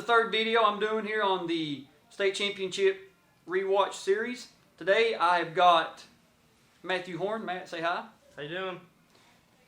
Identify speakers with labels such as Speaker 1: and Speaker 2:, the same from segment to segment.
Speaker 1: third video I'm doing here on the State Championship Rewatch Series. Today I've got Matthew Horn. Matt, say hi.
Speaker 2: How you doing?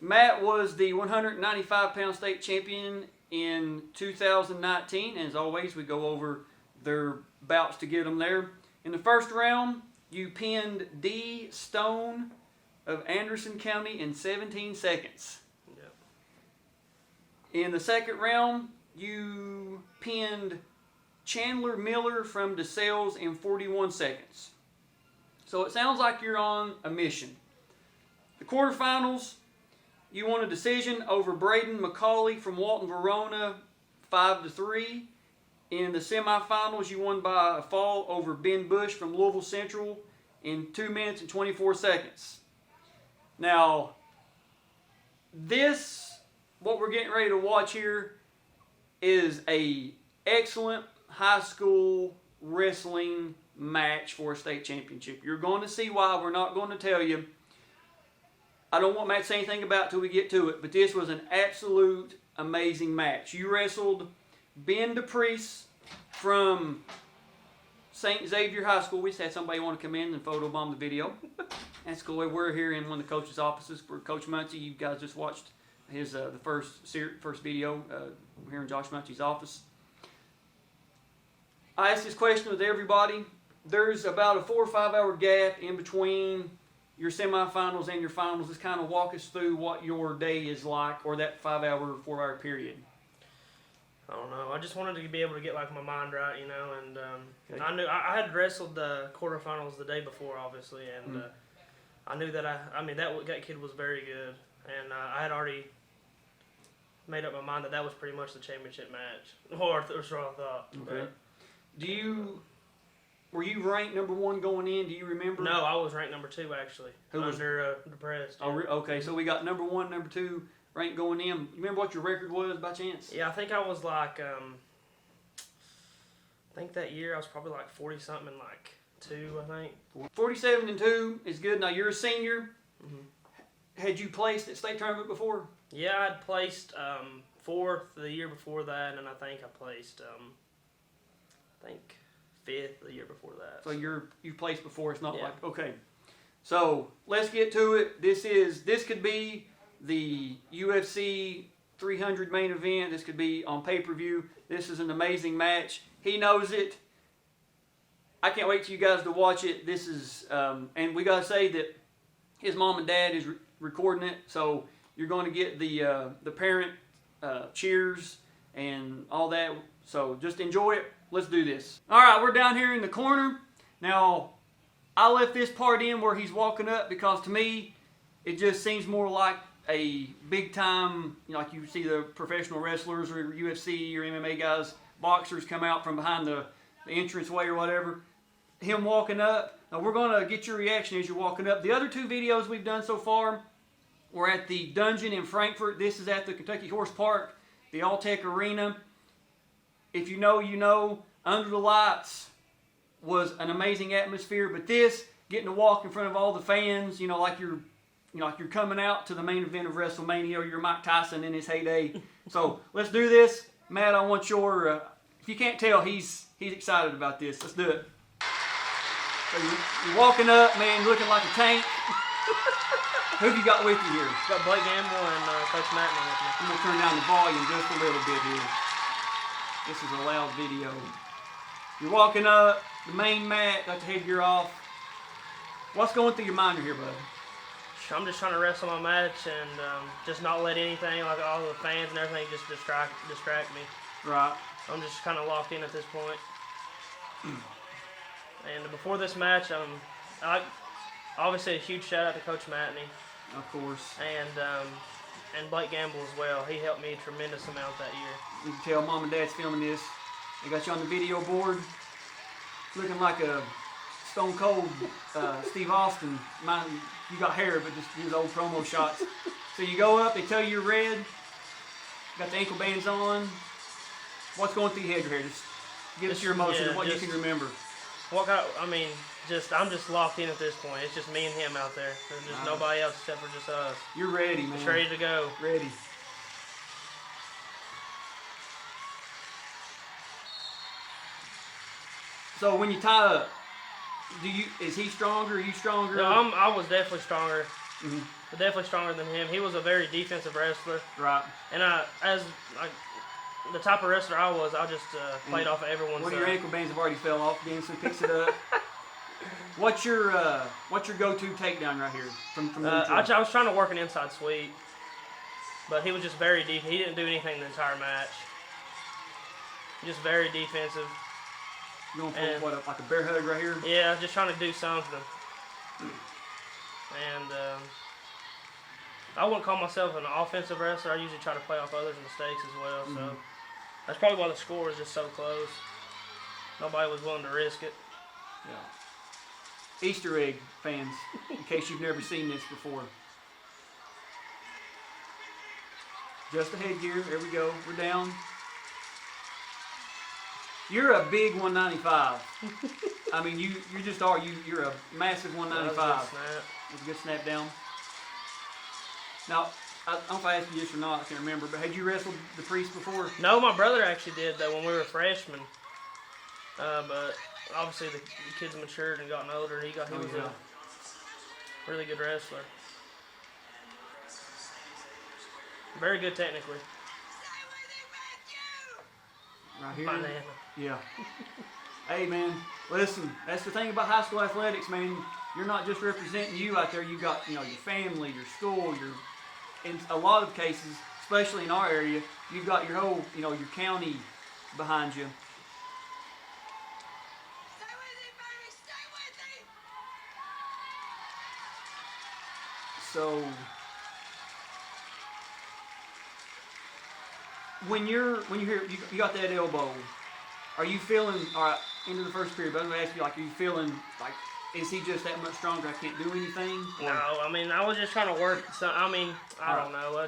Speaker 1: Matt was the 195-pound state champion in 2019. And as always, we go over their bouts to get them there. In the first round, you pinned D. Stone of Anderson County in 17 seconds.
Speaker 2: Yep.
Speaker 1: In the second round, you pinned Chandler Miller from DeSales in 41 seconds. So it sounds like you're on a mission. The quarterfinals, you won a decision over Braden McCauley from Walton Verona 5-3. In the semifinals, you won by a fall over Ben Bush from Louisville Central in 2 minutes and 24 seconds. Now, what we're getting ready to watch here is a excellent high school wrestling match for a state championship. You're going to see why. We're not going to tell you. I don't want Matt to say anything about it until we get to it, but this was an absolute amazing match. You wrestled Ben DePriest from St. Xavier High School. We just had somebody want to come in and photobomb the video. That's cool. We're here in one of the coach's offices for Coach Muncie. You guys just watched his the first video here in Josh Munchie's office. I asked this question with everybody. There's about a 4 or 5 hour gap in between your semifinals and your finals. Just kind of walk us through what your day is like, or that 4 hour period.
Speaker 2: I don't know. I just wanted to be able to get like my mind right, you know, and okay. I knew I had wrestled the quarterfinals the day before, obviously, and I knew that that kid was very good, and I had already made up my mind that was pretty much the championship match, or so I thought.
Speaker 1: Okay. Were you ranked number 1 going in? Do you remember?
Speaker 2: No, I was ranked number 2 actually. Who was under DePriest?
Speaker 1: Oh, okay. So we got number 1, number 2 ranked going in. You remember what your record was by chance?
Speaker 2: Yeah, I think I was like, I think that year I was probably like 40 something and like 2, I think.
Speaker 1: 47-2 is good. Now you're a senior. Mm-hmm. Had you placed at state tournament before?
Speaker 2: Yeah, I'd placed 4th the year before that, and I think I placed 5th the year before that.
Speaker 1: So you placed before. It's not
Speaker 2: yeah.
Speaker 1: like okay. So let's get to it. This could be the UFC 300 main event. This could be on pay-per-view. This is an amazing match. He knows it. I can't wait for you guys to watch it. This is and we gotta say that his mom and dad is recording it, so you're going to get the parent cheers and all that. So just enjoy it. Let's do this. All right, we're down here in the corner. Now, I left this part in where he's walking up because to me, it just seems more like a big time, you know, like you see the professional wrestlers or UFC or MMA guys, boxers come out from behind the entranceway or whatever. Him walking up. Now, we're going to get your reaction as you're walking up. The other 2 videos we've done so far were at the Dungeon in Frankfort. This is at the Kentucky Horse Park, the Alltech Arena. If you know, you know. Under the lights was an amazing atmosphere, but this, getting to walk in front of all the fans, like you're coming out to the main event of WrestleMania, or you're Mike Tyson in his heyday. So let's do this, Matt. I want your. If you can't tell, he's excited about this. Let's do it. So you're walking up, man, looking like a tank. Who have you got with you here?
Speaker 2: Got Blake Gamble and Coach Matney with me.
Speaker 1: I'm gonna turn down the volume just a little bit here. This is a loud video. You're walking up, the main mat, got the headgear off. What's going through your mind here, bud?
Speaker 2: I'm just trying to wrestle my match and just not let anything, like all the fans and everything, just distract me.
Speaker 1: Right.
Speaker 2: I'm just kind of locked in at this point. And before this match, obviously a huge shout out to Coach Matney.
Speaker 1: Of course.
Speaker 2: And Blake Gamble as well. He helped me a tremendous amount that year.
Speaker 1: You can tell Mom and Dad's filming this. They got you on the video board, looking like a Stone Cold Steve Austin. You got hair, but just his old promo shots. So you go up, they tell you you're red. Got the ankle bands on. What's going through your head here? Just give us your emotion of what you can remember.
Speaker 2: I'm just locked in at this point. It's just me and him out there. There's just nobody else except for just us.
Speaker 1: You're ready, man.
Speaker 2: Just ready to go.
Speaker 1: Ready. So when you tie up, is he stronger? Are you stronger?
Speaker 2: No, I was definitely stronger.
Speaker 1: Mm-hmm.
Speaker 2: Definitely stronger than him. He was a very defensive wrestler.
Speaker 1: Right.
Speaker 2: And as the type of wrestler I was, I just played off of everyone's.
Speaker 1: One of your ankle bands have already fell off again, so he picks it up. What's your go-to takedown right here from
Speaker 2: I was trying to work an inside sweep, but he was just very deep. He didn't do anything the entire match. Just very defensive.
Speaker 1: Going for like a bear hug right here?
Speaker 2: Yeah, just trying to do something. And I wouldn't call myself an offensive wrestler. I usually try to play off others' mistakes as well. So that's probably why the score was just so close. Nobody was willing to risk it.
Speaker 1: Yeah. Easter egg fans, in case you've never seen this before. Just a headgear. There we go. We're down. You're a big 195. I mean, you just are. You're a massive 195. That was a good snap down. Now, I don't know if I asked you this or not. I can't remember. But had you wrestled the Priest before?
Speaker 2: No, my brother actually did though when we were freshmen. But obviously the kids matured and gotten older. He was a really good wrestler. Very good technically.
Speaker 1: Right here.
Speaker 2: Banana.
Speaker 1: Yeah. Hey man, listen. That's the thing about high school athletics, man. You're not just representing you out there. You got your family, your school, in a lot of cases, especially in our area, you've got your whole your county behind you. So when you hear you got that elbow, are you feeling all right into the first period? But I'm gonna ask you, are you feeling like, is he just that much stronger? I can't do anything. Or?
Speaker 2: No, I mean I was just trying to work. I don't know.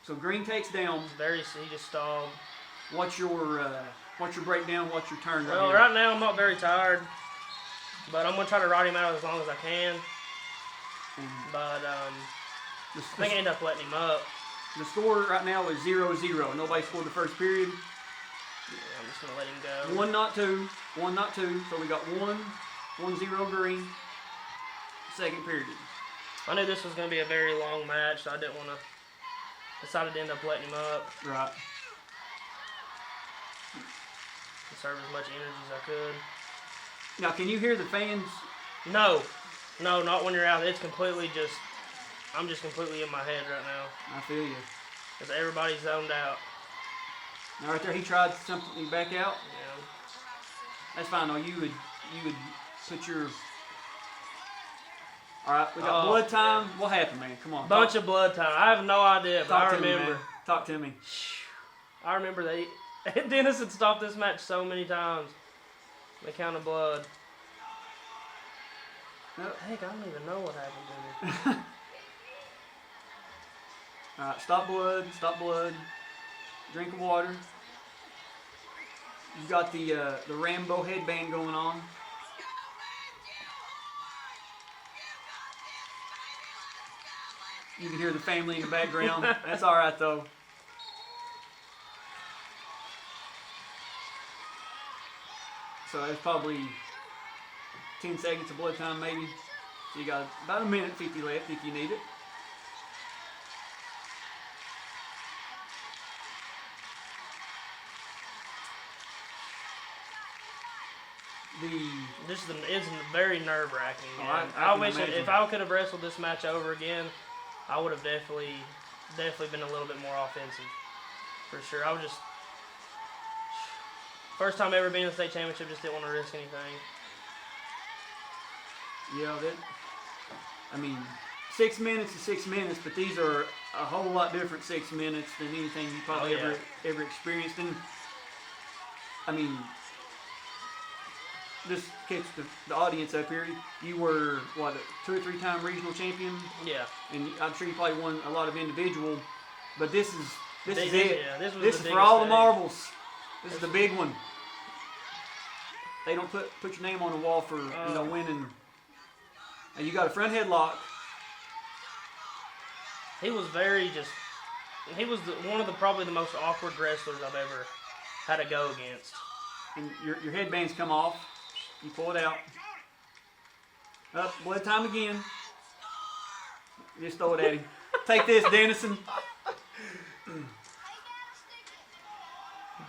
Speaker 1: So Green takes down.
Speaker 2: He just stalled.
Speaker 1: What's your breakdown? What's your turn?
Speaker 2: Well, right now I'm not very tired, but I'm gonna try to ride him out as long as I can. But I think I end up letting him up.
Speaker 1: The score right now is 0-0. Nobody scored the first period.
Speaker 2: Yeah, I'm just gonna let him go.
Speaker 1: 1, not 2. 1, not 2. So we got 1-0 Green. Second period.
Speaker 2: I knew this was gonna be a very long match, so I didn't want to. Decided to end up letting him up.
Speaker 1: Right.
Speaker 2: Conserve as much energy as I could.
Speaker 1: Now, can you hear the fans?
Speaker 2: No, not when you're out. It's completely just. I'm just completely in my head right now.
Speaker 1: I feel you.
Speaker 2: Because everybody's zoned out.
Speaker 1: Now, right there, he tried something back out.
Speaker 2: Yeah.
Speaker 1: That's fine. No, you would put your. All right, we got blood time. Yeah. What happened, man? Come on.
Speaker 2: Bunch of blood time. I have no idea, but I remember.
Speaker 1: Talk to me.
Speaker 2: I remember Dennis had stopped this match so many times. The count of blood.
Speaker 1: Nope.
Speaker 2: Heck, I don't even know what happened to me.
Speaker 1: All right, stop blood. Drink of water. You've got the Rambo headband going on. You can hear the family in the background. That's all right though. So that's probably 10 seconds of blood time maybe. So you got about 1:50 left if you need it.
Speaker 2: It's very nerve-wracking.
Speaker 1: Oh,
Speaker 2: I wish if I could have wrestled this match over again, I would have definitely been a little bit more offensive, for sure. I was just first time ever being in the state championship, just didn't want to risk anything.
Speaker 1: Yeah, 6 minutes is 6 minutes, but these are a whole lot different 6 minutes than anything you probably ever experienced. And I mean, just catch the audience up here. You were what, a 2 or 3 time regional champion?
Speaker 2: Yeah.
Speaker 1: And I'm sure you probably won a lot of individual, but this is it.
Speaker 2: Yeah, this
Speaker 1: is for all the marbles. This is the big one. They don't put your name on the wall for winning. And you got a front headlock.
Speaker 2: He was one of probably the most awkward wrestlers I've ever had to go against.
Speaker 1: And your headbands come off. You pull it out. Up, blood time again. Just throw it at him. Take this, Dennison.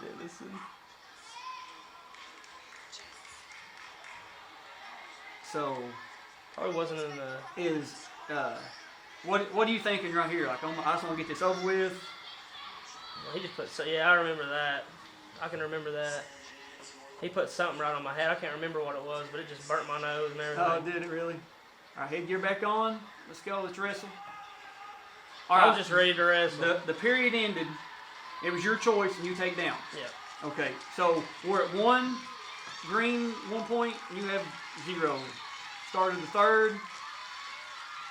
Speaker 2: Dennison.
Speaker 1: So,
Speaker 2: Probably wasn't in the.
Speaker 1: is what are you thinking right here? Like, I just want to get this over with.
Speaker 2: Well, he just put. Yeah, I remember that. I can remember that. He put something right on my head. I can't remember what it was, but it just burnt my nose and everything.
Speaker 1: Oh, did it really? All right, headgear back on. Let's go. Let's wrestle.
Speaker 2: I was just ready to wrestle.
Speaker 1: The period ended. It was your choice, and you take down.
Speaker 2: Yeah.
Speaker 1: Okay, so we're at 1 green, 1 point. You have 0. Start of the third.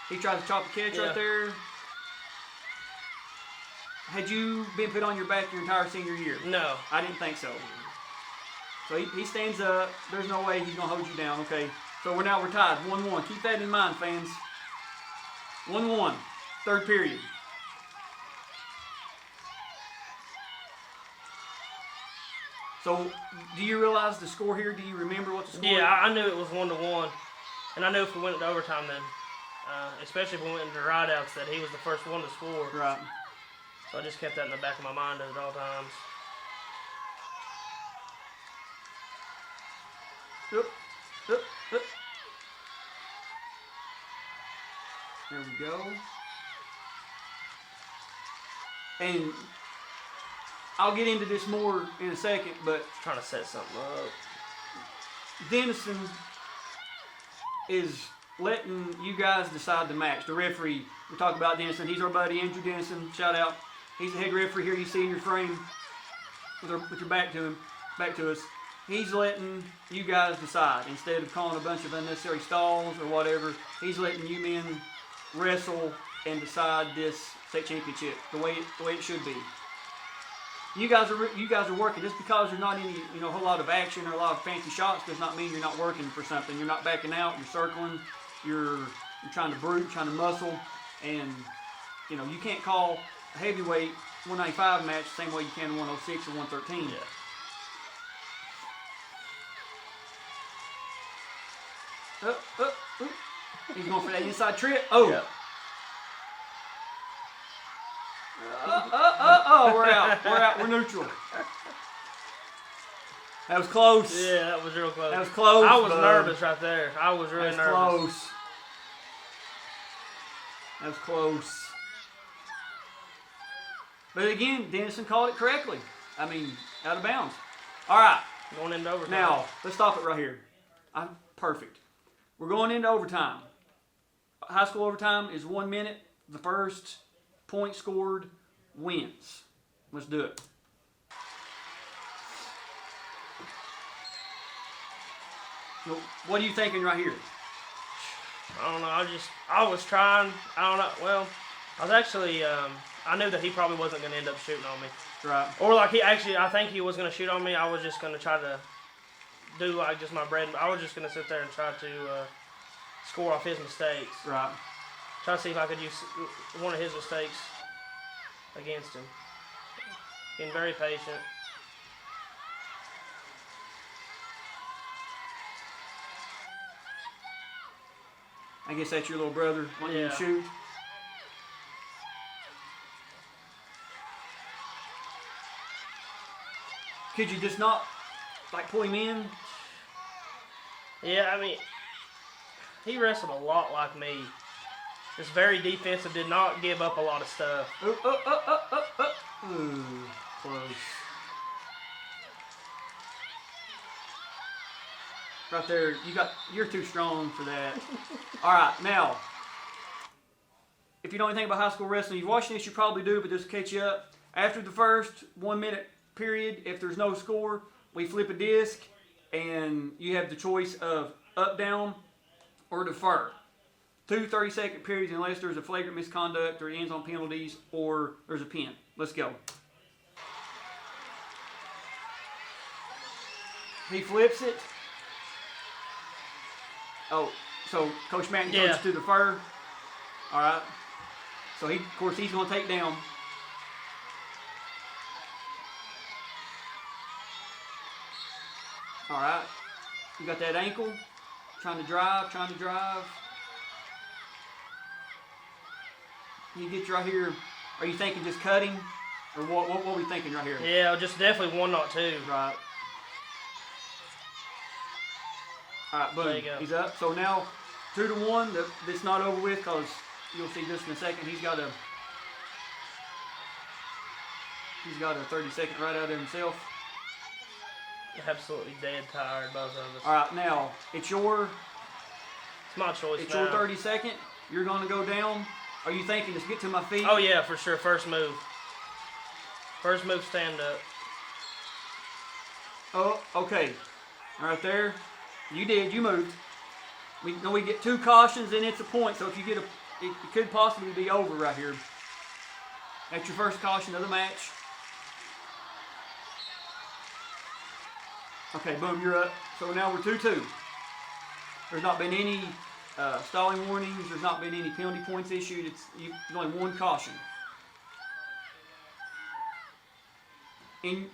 Speaker 1: He tries to chop the catch right there. Had you been put on your back your entire senior year?
Speaker 2: No.
Speaker 1: I didn't think so. So he stands up. There's no way he's going to hold you down. Okay, so we're tied. 1-1. Keep that in mind, fans. 1-1. Third period. So, do you realize the score here? Do you remember what the score is?
Speaker 2: Yeah, I knew it was 1-1. And I knew if we went into overtime then, especially if we went into rideouts, that he was the first one to score.
Speaker 1: Right.
Speaker 2: So I just kept that in the back of my mind at all times.
Speaker 1: Up, up, up. There we go. And I'll get into this more in a second, but
Speaker 2: Trying to set something up.
Speaker 1: Dennison is letting you guys decide the match. The referee, we talk about Dennison. He's our buddy, Andrew Dennison. Shout out. He's the head referee here. You see in your frame with your back to him, back to us. He's letting you guys decide instead of calling a bunch of unnecessary stalls or whatever. He's letting you men wrestle and decide this state championship the way it should be. You guys are working. Just because you're not any a whole lot of action or a lot of fancy shots does not mean you're not working for something. You're not backing out. You're circling. You're trying to brute, trying to muscle, and you can't call a heavyweight 195 match the same way you can a 106 or 113.
Speaker 2: Yeah.
Speaker 1: He's going for that inside trip. Oh.
Speaker 2: Yep.
Speaker 1: We're out. We're neutral. That was close.
Speaker 2: Yeah, that was real close.
Speaker 1: That was close.
Speaker 2: I was nervous right there. I was really nervous.
Speaker 1: Close. That was close. But again, Dennison called it correctly. I mean, out of bounds. All right.
Speaker 2: Going into overtime.
Speaker 1: Now, let's stop it right here. Perfect. We're going into overtime. High school overtime is 1 minute. The first point scored wins. Let's do it. So, what are you thinking right here?
Speaker 2: I don't know. I was trying. I don't know. Well, I was actually. I knew that he probably wasn't going to end up shooting on me.
Speaker 1: Right.
Speaker 2: Or like I think he was going to shoot on me. I was just going to try to do like just my bread. I was just going to sit there and try to score off his mistakes.
Speaker 1: Right.
Speaker 2: Try to see if I could use one of his mistakes against him. Being very patient.
Speaker 1: I guess that's your little brother wanting you to shoot. Could you just not pull him in?
Speaker 2: Yeah, I mean, he wrestled a lot like me. Just very defensive, did not give up a lot of stuff.
Speaker 1: Ooh, close. Right there, you're too strong for that. All right, now, if you know anything about high school wrestling, you're watching this, you probably do, but just to catch you up. After the first 1 minute period, if there's no score, we flip a disc, and you have the choice of up, down, or defer. 2 30-second periods unless there's a flagrant misconduct or it ends on penalties or there's a pin. Let's go. He flips it. Oh, so Coach Madden coaches to defer. All right. So of course, he's going to take down. All right. You got that ankle. Trying to drive. You get right here. Are you thinking just cutting? Or what are we thinking right here?
Speaker 2: Yeah, just definitely 1, not 2.
Speaker 1: Right. All right, boom.
Speaker 2: There you go.
Speaker 1: He's up. So now 2-1. That's not over with because you'll see this in a second. He's got a 30-second right out of himself.
Speaker 2: Absolutely dead tired, both of us.
Speaker 1: All right, now it's
Speaker 2: It's my choice
Speaker 1: It's
Speaker 2: now.
Speaker 1: your 30-second. You're going to go down. Are you thinking, just get to my feet?
Speaker 2: Oh, yeah, for sure. First move. First move, stand up.
Speaker 1: Oh, okay. Right there. You did. You moved. We get 2 cautions, and it's a point. So if you get it could possibly be over right here. That's your first caution of the match. Okay, boom, you're up. So now we're 2-2. There's not been any stalling warnings. There's not been any penalty points issued. It's only 1 caution. In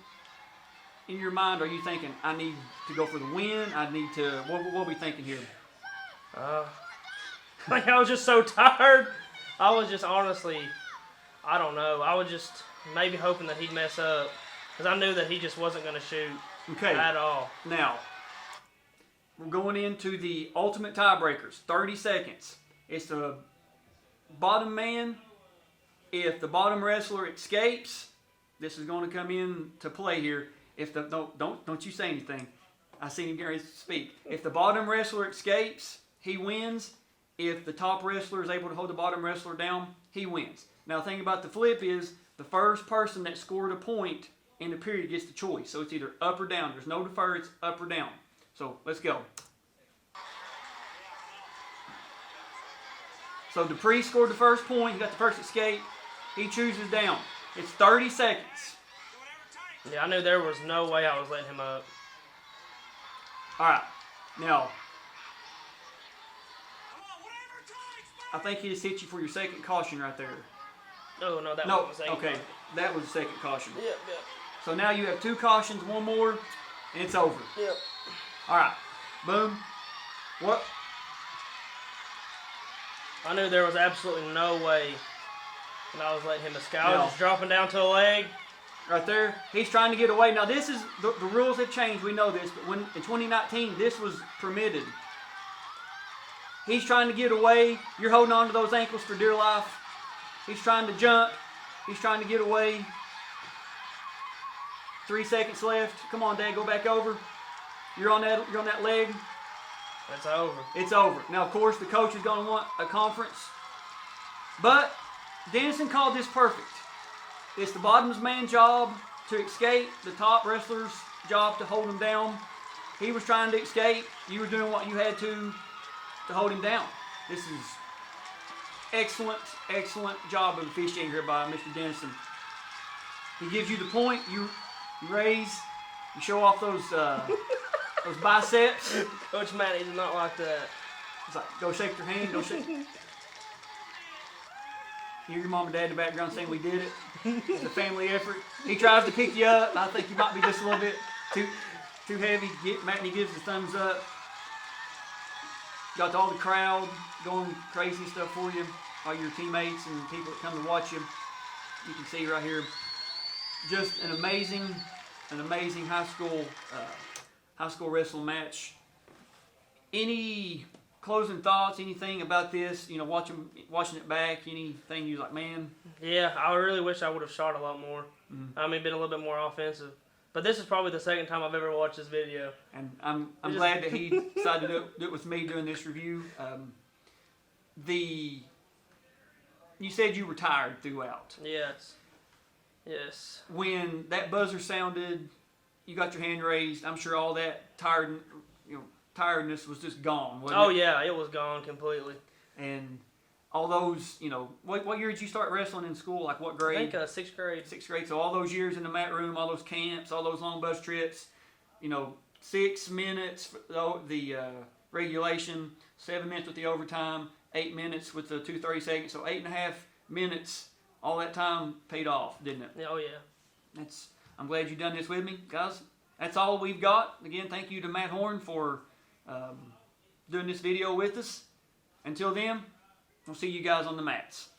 Speaker 1: your mind, are you thinking, I need to go for the win? I need to, what are we thinking here?
Speaker 2: Like, I was just so tired. I was just honestly, I don't know. I was just maybe hoping that he'd mess up. Because I knew that he just wasn't going to shoot at all.
Speaker 1: Now, we're going into the ultimate tiebreakers. 30 seconds. It's the bottom man. If the bottom wrestler escapes, this is going to come in to play here. If the don't you say anything. I seen him get ready to speak. If the bottom wrestler escapes, he wins. If the top wrestler is able to hold the bottom wrestler down, he wins. Now, the thing about the flip is the first person that scored a point in the period gets the choice. So it's either up or down. There's no defer. It's up or down. So let's go. So Dupree scored the first point. He got the first escape. He chooses down. It's 30 seconds.
Speaker 2: Yeah, I knew there was no way I was letting him up.
Speaker 1: All right. Now, I think he just hit you for your second caution right there.
Speaker 2: Oh, no, that
Speaker 1: No,
Speaker 2: was my second
Speaker 1: okay.
Speaker 2: one.
Speaker 1: That was the second caution.
Speaker 2: Yep.
Speaker 1: So now you have 2 cautions, 1 more, and it's over.
Speaker 2: Yep.
Speaker 1: All right. Boom. What?
Speaker 2: I knew there was absolutely no way that I was letting him escape. I
Speaker 1: No.
Speaker 2: was just dropping down to a leg.
Speaker 1: Right there. He's trying to get away. Now, this is, the rules have changed. We know this. But when in 2019, this was permitted. He's trying to get away. You're holding on to those ankles for dear life. He's trying to jump. He's trying to get away. 3 seconds left. Come on, Dad. Go back over. You're on that leg.
Speaker 2: It's over.
Speaker 1: It's over. Now, of course, the coach is going to want a conference. But Dennison called this perfect. It's the bottom's man's job to escape, the top wrestler's job to hold him down. He was trying to escape. You were doing what you had to hold him down. This is excellent job of officiating here by Mr. Dennison. He gives you the point. You raise. You show off those biceps.
Speaker 2: Coach Matty's not like that.
Speaker 1: It's like, go shake your hand. Go shake. Hear your mom and dad in the background saying we did it. It's a family effort. He tries to pick you up. I think you might be just a little bit too heavy. Matney gives the thumbs up. Got all the crowd going crazy stuff for you. All your teammates and people that come to watch you. You can see right here, just an amazing high school wrestling match. Any closing thoughts? Anything about this? You know, watching it back. Anything you like, man?
Speaker 2: Yeah, I really wish I would have shot a lot more.
Speaker 1: Mm-hmm.
Speaker 2: I mean, been a little bit more offensive. But this is probably the second time I've ever watched this video.
Speaker 1: And I'm glad that he decided to do it with me doing this review. You said you were tired throughout.
Speaker 2: Yes.
Speaker 1: When that buzzer sounded, you got your hand raised. I'm sure all that tiredness was just gone. Wasn't it?
Speaker 2: Yeah, it was gone completely.
Speaker 1: And all those, what year did you start wrestling in school? Like what grade?
Speaker 2: I think 6th grade.
Speaker 1: 6th grade. So all those years in the mat room, all those camps, all those long bus trips, 6 minutes for the regulation, 7 minutes with the overtime, 8 minutes with the 2 30 seconds. So 8.5 minutes, all that time paid off, didn't it?
Speaker 2: Oh, yeah.
Speaker 1: I'm glad you've done this with me, guys. That's all we've got. Again, thank you to Matt Horn for doing this video with us. Until then, we'll see you guys on the mats.